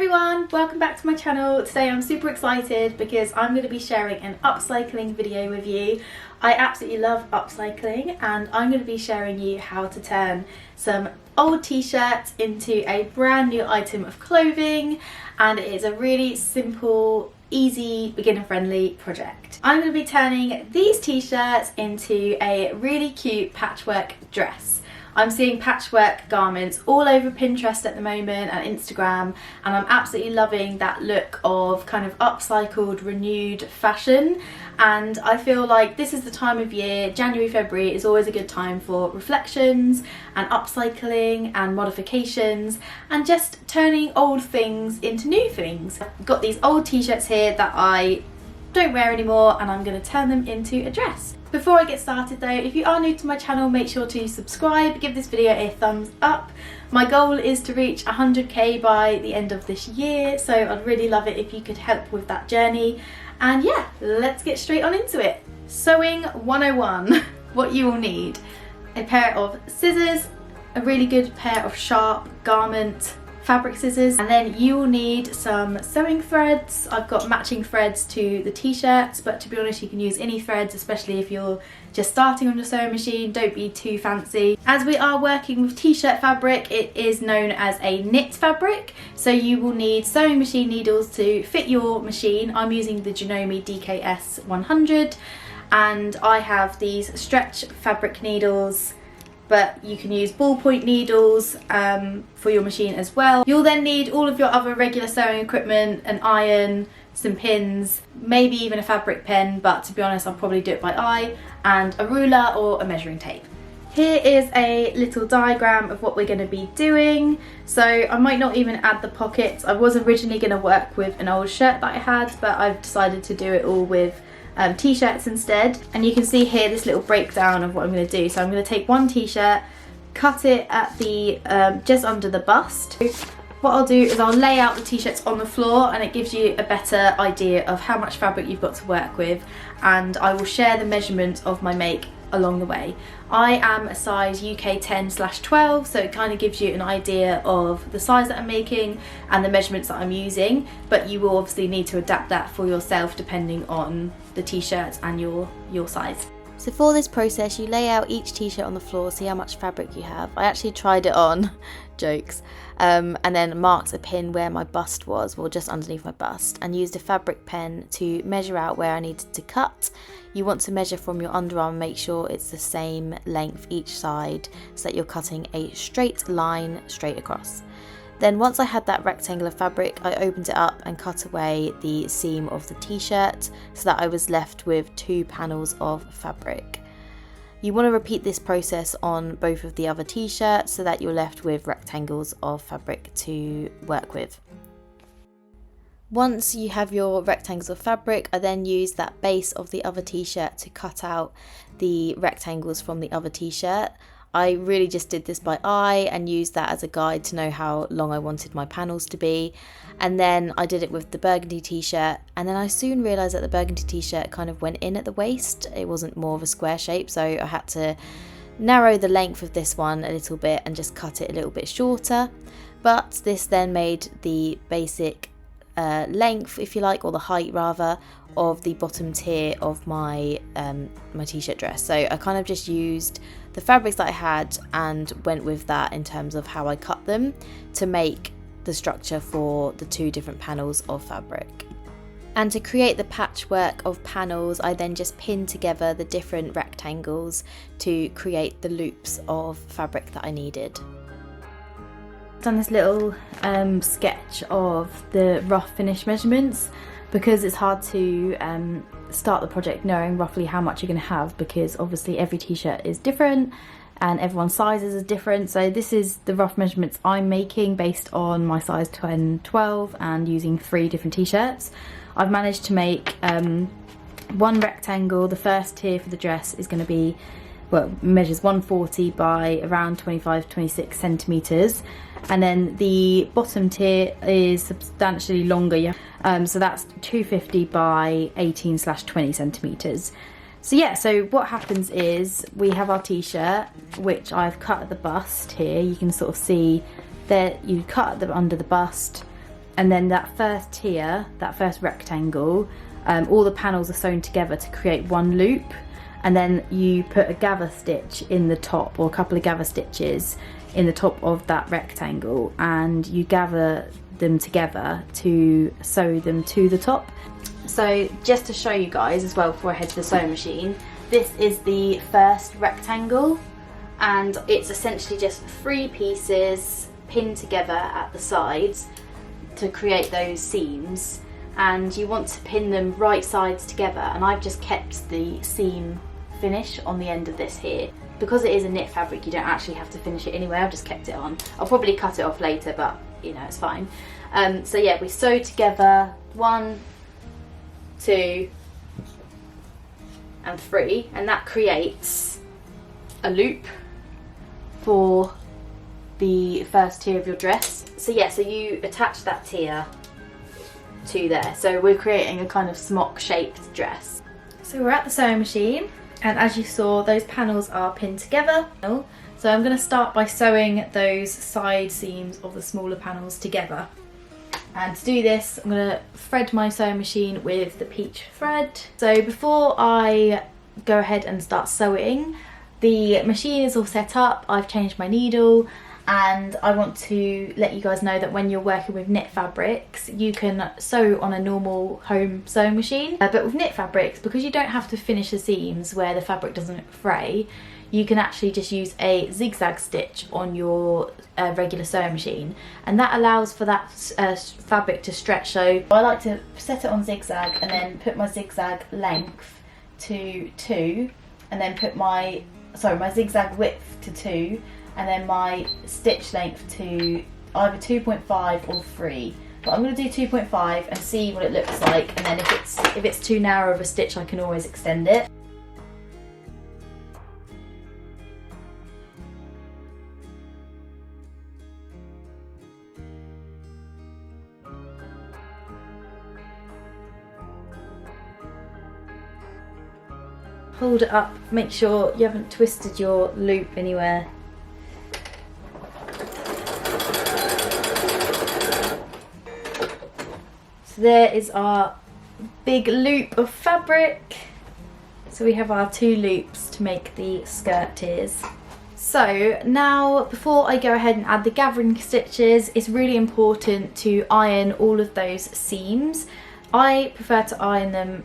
everyone, welcome back to my channel. Today I'm super excited because I'm going to be sharing an upcycling video with you. I absolutely love upcycling and I'm going to be showing you how to turn some old t-shirts into a brand new item of clothing, and it is a really simple, easy, beginner friendly project. I'm going to be turning these t-shirts into a really cute patchwork dress. I'm seeing patchwork garments all over Pinterest at the moment and Instagram, and I'm absolutely loving that look of kind of upcycled, renewed fashion. And I feel like this is the time of year, January, February is always a good time for reflections and upcycling and modifications and just turning old things into new things. I've got these old t-shirts here that I don't wear anymore and I'm going to turn them into a dress. Before I get started though, if you are new to my channel, make sure to subscribe, give this video a thumbs up. My goal is to reach 100k by the end of this year, so I'd really love it if you could help with that journey. And yeah, let's get straight on into it. Sewing 101. What you will need: a pair of scissors, a really good pair of sharp garment fabric scissors, and then you will need some sewing threads. I've got matching threads to the t-shirts, but to be honest you can use any threads, especially if you're just starting on your sewing machine. Don't be too fancy. As we are working with t-shirt fabric, it is known as a knit fabric, so you will need sewing machine needles to fit your machine. I'm using the Janome DKS 100 and I have these stretch fabric needles, but you can use ballpoint needles for your machine as well. You'll then need all of your other regular sewing equipment, an iron, some pins, maybe even a fabric pen, but to be honest I'll probably do it by eye, and a ruler or a measuring tape. Here is a little diagram of what we're going to be doing. So I might not even add the pockets. I was originally going to work with an old shirt that I had, but I've decided to do it all with t-shirts instead. And you can see here this little breakdown of what I'm going to do. So I'm going to take one t-shirt, cut it at the just under the bust. What I'll do is I'll lay out the t-shirts on the floor and it gives you a better idea of how much fabric you've got to work with, and I will share the measurements of my make along the way. I am a size UK 10/12, so it kind of gives you an idea of the size that I'm making and the measurements that I'm using, but you will obviously need to adapt that for yourself depending on the t-shirts and your size. So for this process you lay out each t-shirt on the floor, see how much fabric you have. I actually tried it on, jokes, and then marked a pin where my bust was, well just underneath my bust, and used a fabric pen to measure out where I needed to cut. You want to measure from your underarm, make sure it's the same length each side so that you're cutting a straight line straight across. Then once I had that rectangle of fabric, I opened it up and cut away the seam of the t-shirt so that I was left with 2 panels of fabric. You want to repeat this process on both of the other t-shirts so that you're left with rectangles of fabric to work with. Once you have your rectangles of fabric, I then use that base of the other t-shirt to cut out the rectangles from the other t-shirt. I really just did this by eye and used that as a guide to know how long I wanted my panels to be. And then I did it with the burgundy t-shirt, and then I soon realised that the burgundy t-shirt kind of went in at the waist. It wasn't more of a square shape, so I had to narrow the length of this one a little bit and just cut it a little bit shorter. But this then made the basic length, if you like, or the height rather, of the bottom tier of my my t-shirt dress. So I kind of just used the fabrics that I had and went with that in terms of how I cut them to make the structure for the 2 different panels of fabric. And to create the patchwork of panels, I then just pinned together the different rectangles to create the loops of fabric that I needed. Done this little sketch of the rough finish measurements because it's hard to start the project knowing roughly how much you're going to have, because obviously every t-shirt is different and everyone's sizes is different. So this is the rough measurements I'm making based on my size 10/12 and using 3 different t-shirts. I've managed to make one rectangle. The first tier for the dress is going to be, well, measures 140 by around 25-26 centimeters, and then the bottom tier is substantially longer, so that's 250 by 18/20 centimeters. So yeah, so what happens is we have our t-shirt, which I've cut at the bust here. You can sort of see that you cut under the bust, and then that first tier, that first rectangle, all the panels are sewn together to create one loop, and then you put a gather stitch in the top, or a couple of gather stitches in the top of that rectangle, and you gather them together to sew them to the top. So just to show you guys as well before I head to the sewing machine, this is the first rectangle, and it's essentially just 3 pieces pinned together at the sides to create those seams, and you want to pin them right sides together, and I've just kept the seam finish on the end of this here. Because it is a knit fabric, you don't actually have to finish it anyway. I've just kept it on. I'll probably cut it off later, but you know, it's fine. So yeah, we sew together 1, 2 and 3, and that creates a loop for the first tier of your dress. So yeah, so you attach that tier to there. So we're creating a kind of smock shaped dress. So we're at the sewing machine, and as you saw, those panels are pinned together. So I'm going to start by sewing those side seams of the smaller panels together. And to do this, I'm going to thread my sewing machine with the peach thread. So before I go ahead and start sewing, the machine is all set up, I've changed my needle, and I want to let you guys know that when you're working with knit fabrics, you can sew on a normal home sewing machine, but with knit fabrics, because you don't have to finish the seams where the fabric doesn't fray, you can actually just use a zigzag stitch on your regular sewing machine, and that allows for that fabric to stretch. So I like to set it on zigzag and then put my zigzag length to 2, and then put my zigzag width to 2, and then my stitch length to either 2.5 or 3. But I'm going to do 2.5 and see what it looks like, and then if it's too narrow of a stitch, I can always extend it. Hold it up, make sure you haven't twisted your loop anywhere. So there is our big loop of fabric. So we have our 2 loops to make the skirt tiers. So now, before I go ahead and add the gathering stitches, it's really important to iron all of those seams. I prefer to iron them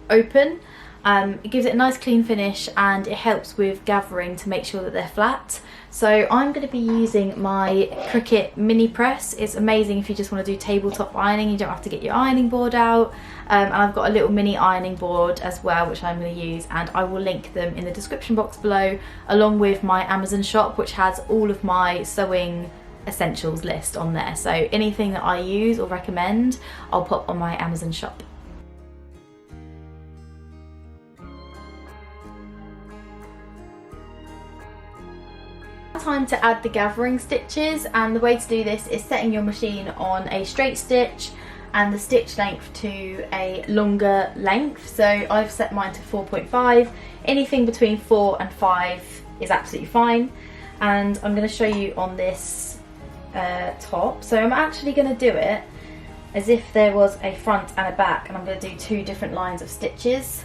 open. It gives it a nice clean finish, and it helps with gathering to make sure that they're flat. So I'm going to be using my Cricut mini press. It's amazing if you just want to do tabletop ironing, you don't have to get your ironing board out. And I've got a little mini ironing board as well, which I'm going to use, and I will link them in the description box below, along with my Amazon shop, which has all of my sewing essentials list on there. So anything that I use or recommend, I'll pop on my Amazon shop. Time to add the gathering stitches, and the way to do this is setting your machine on a straight stitch and the stitch length to a longer length. So I've set mine to 4.5. Anything between 4 and 5 is absolutely fine, and I'm going to show you on this top. So I'm actually going to do it as if there was a front and a back, and I'm going to do 2 different lines of stitches.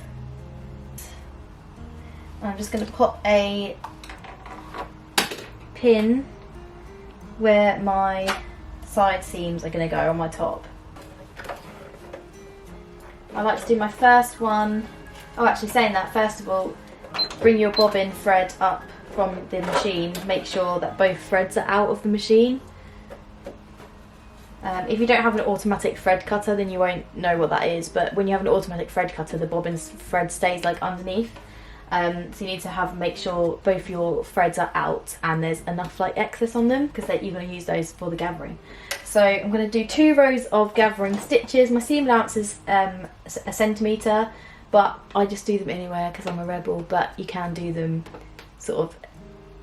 I'm just going to pop a pin where my side seams are going to go on my top. I like to do my first one. Oh, actually, saying that, first of all, bring your bobbin thread up from the machine. Make sure that both threads are out of the machine. If you don't have an automatic thread cutter, then you won't know what that is, but when you have an automatic thread cutter, the bobbin thread stays like underneath. So you need to make sure both your threads are out and there's enough like excess on them, because you're going to use those for the gathering. So I'm going to do 2 rows of gathering stitches. My seam allowance is a centimetre, but I just do them anywhere because I'm a rebel, but you can do them sort of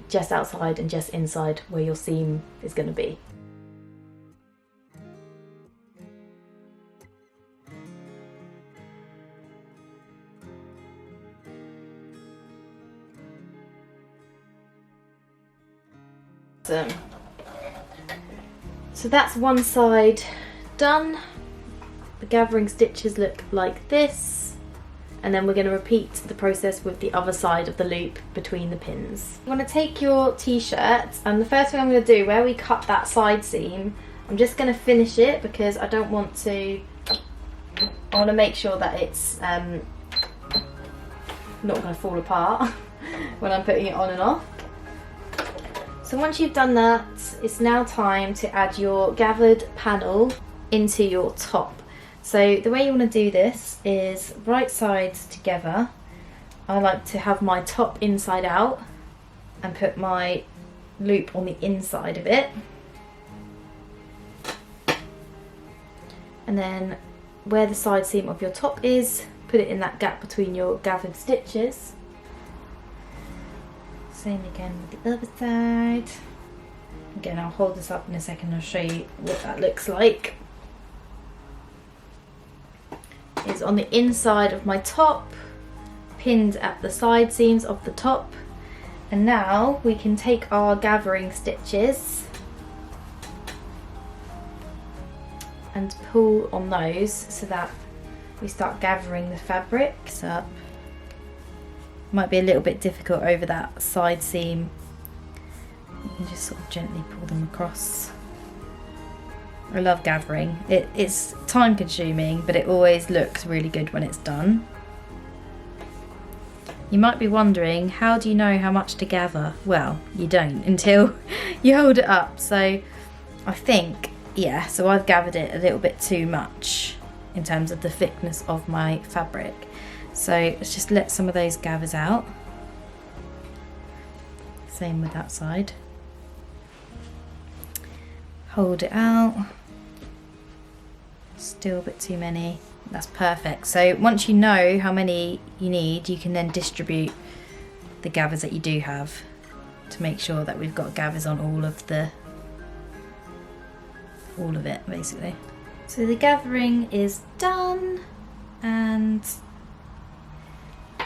just outside and just inside where your seam is going to be. So that's one side done. The gathering stitches look like this, and then we're going to repeat the process with the other side of the loop between the pins. You want to take your t-shirt, and the first thing I'm going to do, where we cut that side seam, I'm just going to finish it because I don't want to, I want to make sure that it's not going to fall apart when I'm putting it on and off. So once you've done that, it's now time to add your gathered panel into your top. So the way you want to do this is right sides together. I like to have my top inside out and put my loop on the inside of it. And then where the side seam of your top is, put it in that gap between your gathered stitches. Same again with the other side. Again, I'll hold this up in a second, I'll show you what that looks like. It's on the inside of my top, pinned at the side seams of the top. And now we can take our gathering stitches and pull on those so that we start gathering the fabrics up. Might be a little bit difficult over that side seam. You can just sort of gently pull them across. I love gathering. It's time consuming, but it always looks really good when it's done. You might be wondering, how do you know how much to gather? Well, you don't until you hold it up. So I think, yeah, so I've gathered it a little bit too much in terms of the thickness of my fabric. So let's just let some of those gathers out. Same with that side. Hold it out. Still a bit too many. That's perfect. So once you know how many you need, you can then distribute the gathers that you do have to make sure that we've got gathers on all of it basically. So the gathering is done and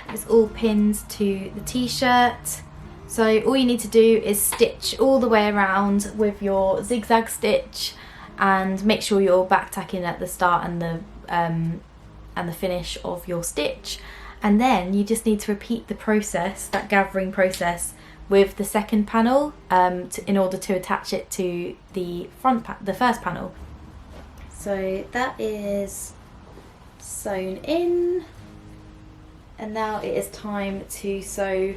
it's all pinned to the t-shirt. So all you need to do is stitch all the way around with your zigzag stitch and make sure you're back tacking at the start and the finish of your stitch. And then you just need to repeat the process, that gathering process, with the second panel in order to attach it to the the first panel. So that is sewn in, and now it is time to sew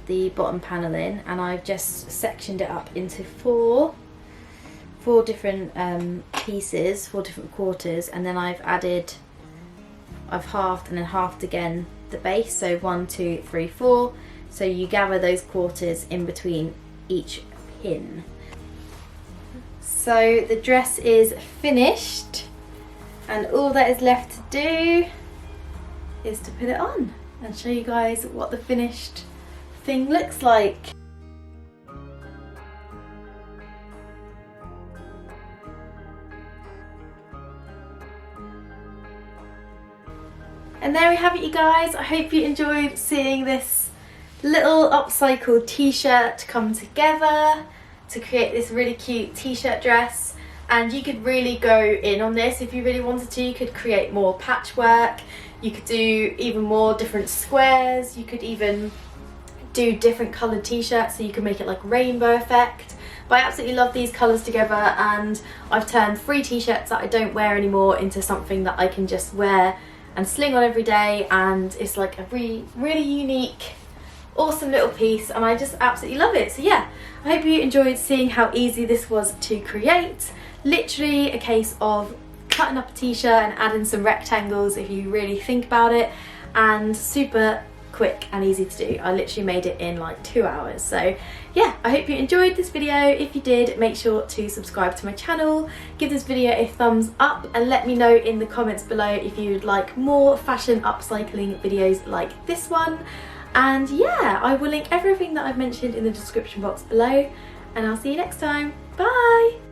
the bottom panel in, and I've just sectioned it up into four different pieces, 4 different quarters, and then I've halved and then halved again the base, so 1, 2, 3, 4. So you gather those quarters in between each pin. So the dress is finished, and all that is left to do is to put it on and show you guys what the finished thing looks like. And there we have it, you guys. I hope you enjoyed seeing this little upcycled t-shirt come together to create this really cute t-shirt dress. And you could really go in on this if you really wanted to. You could create more patchwork, you could do even more different squares, you could even do different coloured t-shirts, so you can make it like rainbow effect. But I absolutely love these colours together, and I've turned 3 t-shirts that I don't wear anymore into something that I can just wear and sling on every day, and it's like a really unique, awesome little piece, and I just absolutely love it. So yeah, I hope you enjoyed seeing how easy this was to create. Literally a case of cutting up a t-shirt and adding some rectangles if you really think about it, and super quick and easy to do. I literally made it in like 2 hours. So yeah, I hope you enjoyed this video. If you did, make sure to subscribe to my channel, give this video a thumbs up, and let me know in the comments below if you'd like more fashion upcycling videos like this one. And yeah, I will link everything that I've mentioned in the description box below, and I'll see you next time. Bye!